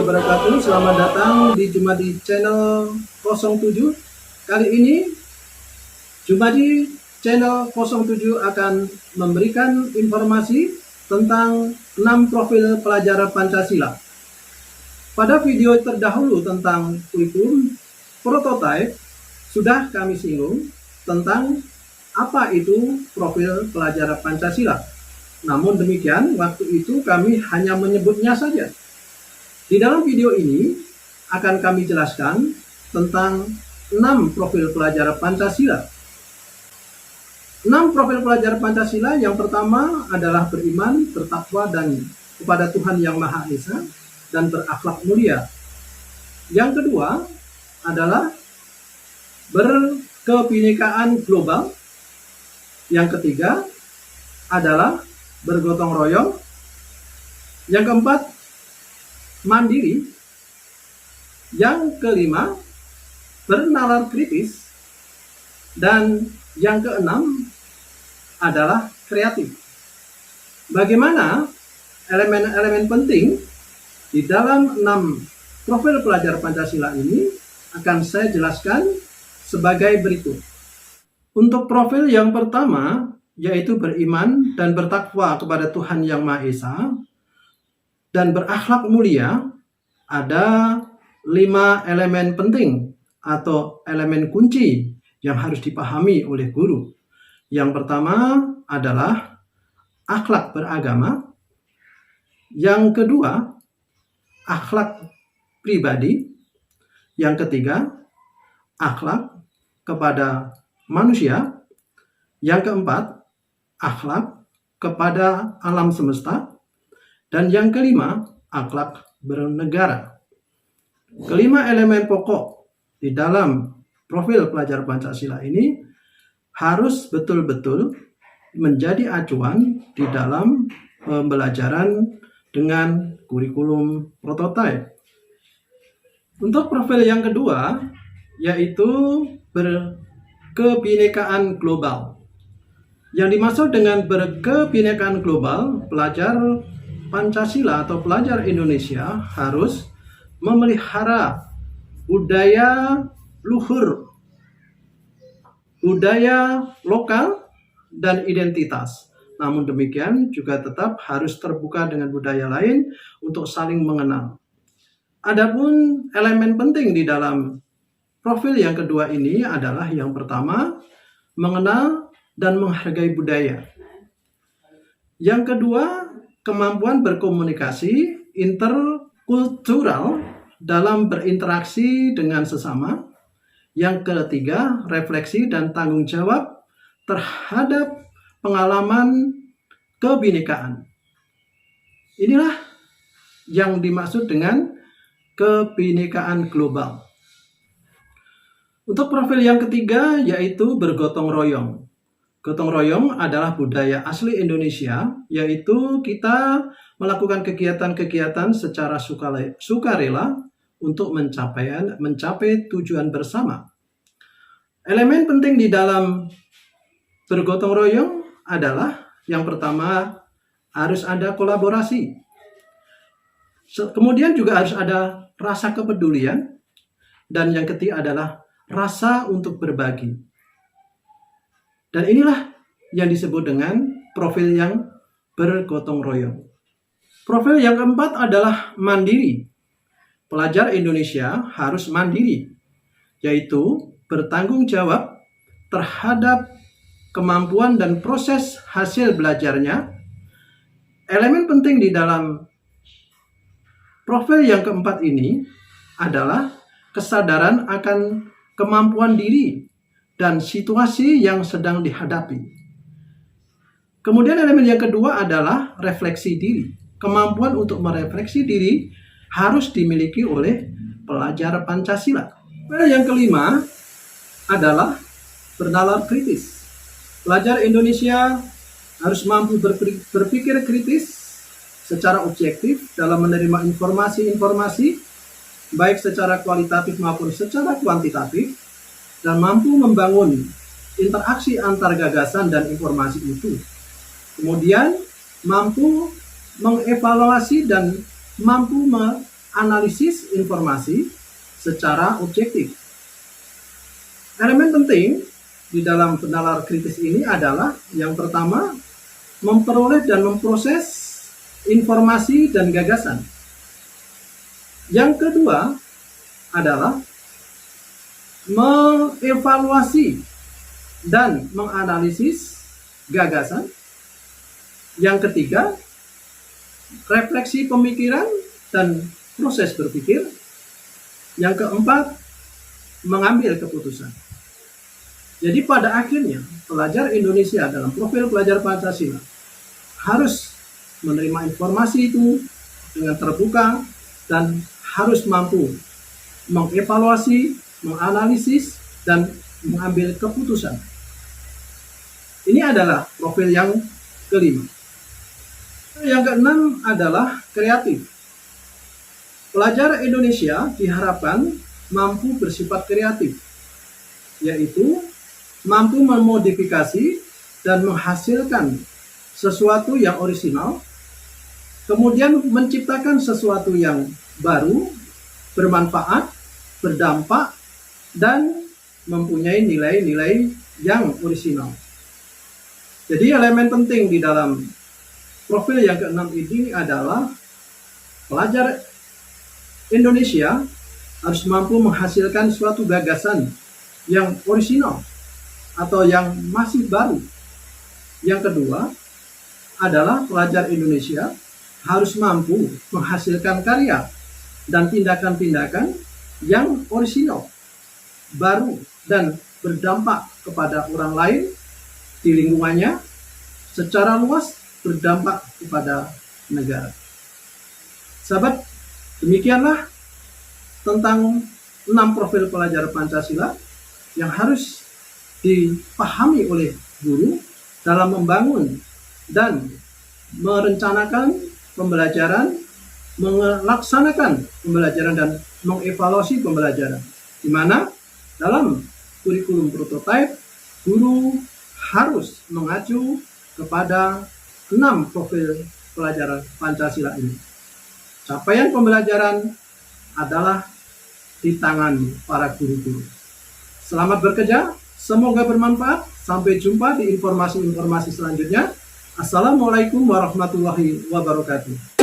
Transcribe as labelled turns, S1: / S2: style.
S1: wabarakatuh. Selamat datang di Jumadi Channel 07. Kali ini Jumadi Channel 07 akan memberikan informasi tentang 6 profil pelajar Pancasila. Pada video terdahulu tentang kurikulum prototipe sudah kami singgung tentang apa itu profil pelajar Pancasila. Namun demikian, waktu itu kami hanya menyebutnya saja. Di dalam video ini akan kami jelaskan tentang 6 profil pelajar Pancasila. 6 profil pelajar Pancasila yang pertama adalah beriman, bertakwa dan kepada Tuhan Yang Maha Esa dan berakhlak mulia. Yang kedua adalah berkebinekaan global. Yang ketiga adalah bergotong royong. Yang keempat, mandiri. Yang kelima, bernalar kritis. Dan yang keenam adalah kreatif. Bagaimana elemen-elemen penting di dalam 6 profil pelajar Pancasila ini akan saya jelaskan sebagai berikut. Untuk profil yang pertama, yaitu beriman dan bertakwa kepada Tuhan Yang Maha Esa dan berakhlak mulia, ada 5 elemen penting atau elemen kunci yang harus dipahami oleh guru. Yang pertama adalah akhlak beragama. Yang kedua, akhlak pribadi. Yang ketiga, akhlak kepada manusia. Yang keempat, akhlak kepada alam semesta. Dan yang kelima, akhlak bernegara. Kelima elemen pokok di dalam profil pelajar Pancasila ini harus betul-betul menjadi acuan di dalam pembelajaran dengan kurikulum prototipe. Untuk profil yang kedua, yaitu berkebinekaan global. Yang dimaksud dengan berkebinekaan global, pelajar Pancasila atau pelajar Indonesia harus memelihara budaya luhur, budaya lokal, dan identitas. Namun demikian juga tetap harus terbuka dengan budaya lain untuk saling mengenal. Adapun elemen penting di dalam profil yang kedua ini adalah yang pertama, mengenal dan menghargai budaya. Yang kedua, kemampuan berkomunikasi interkultural dalam berinteraksi dengan sesama. Yang ketiga, refleksi dan tanggung jawab terhadap pengalaman kebinekaan. Inilah yang dimaksud dengan kebinekaan global. Untuk profil yang ketiga yaitu bergotong royong. Gotong royong adalah budaya asli Indonesia, yaitu kita melakukan kegiatan-kegiatan secara sukarela untuk mencapai tujuan bersama. Elemen penting di dalam bergotong royong adalah yang pertama harus ada kolaborasi. Kemudian juga harus ada rasa kepedulian. Dan yang ketiga adalah rasa untuk berbagi. Dan inilah yang disebut dengan profil yang bergotong royong. Profil yang keempat adalah mandiri. Pelajar Indonesia harus mandiri, yaitu bertanggung jawab terhadap kemampuan dan proses hasil belajarnya. Elemen penting di dalam profil yang keempat ini adalah kesadaran akan kemampuan diri dan situasi yang sedang dihadapi. Kemudian elemen yang kedua adalah refleksi diri. Kemampuan untuk merefleksi diri harus dimiliki oleh pelajar Pancasila. Yang kelima adalah bernalar kritis. Pelajar Indonesia harus mampu berpikir kritis secara objektif dalam menerima informasi-informasi, baik secara kualitatif maupun secara kuantitatif, dan mampu membangun interaksi antar gagasan dan informasi itu. Kemudian mampu mengevaluasi dan mampu menganalisis informasi secara objektif. Elemen penting di dalam penalaran kritis ini adalah yang pertama, memperoleh dan memproses informasi dan gagasan. Yang kedua adalah mengevaluasi dan menganalisis gagasan. Yang ketiga, refleksi pemikiran dan proses berpikir. Yang keempat, mengambil keputusan. Jadi pada akhirnya, pelajar Indonesia dalam profil pelajar Pancasila harus menerima informasi itu dengan terbuka dan harus mampu mengevaluasi, menganalisis, dan mengambil keputusan. Ini adalah profil yang kelima. Yang keenam adalah kreatif. Pelajar Indonesia diharapkan mampu bersifat kreatif, yaitu mampu memodifikasi dan menghasilkan sesuatu yang orisinal, kemudian menciptakan sesuatu yang baru, bermanfaat, berdampak, dan mempunyai nilai-nilai yang orisinal. Jadi elemen penting di dalam profil yang keenam ini adalah pelajar Indonesia harus mampu menghasilkan suatu gagasan yang orisinal atau yang masih baru. Yang kedua adalah pelajar Indonesia harus mampu menghasilkan karya dan tindakan-tindakan yang orisinal, baru, dan berdampak kepada orang lain di lingkungannya, secara luas berdampak kepada negara. Sahabat, demikianlah tentang 6 profil pelajar Pancasila yang harus dipahami oleh guru dalam membangun dan merencanakan pembelajaran, melaksanakan pembelajaran, dan mengevaluasi pembelajaran. Di mana dalam kurikulum prototipe, guru harus mengacu kepada 6 profil pelajaran Pancasila ini. Capaian pembelajaran adalah di tangan para guru-guru. Selamat bekerja, semoga bermanfaat. Sampai jumpa di informasi-informasi selanjutnya. Assalamualaikum warahmatullahi wabarakatuh.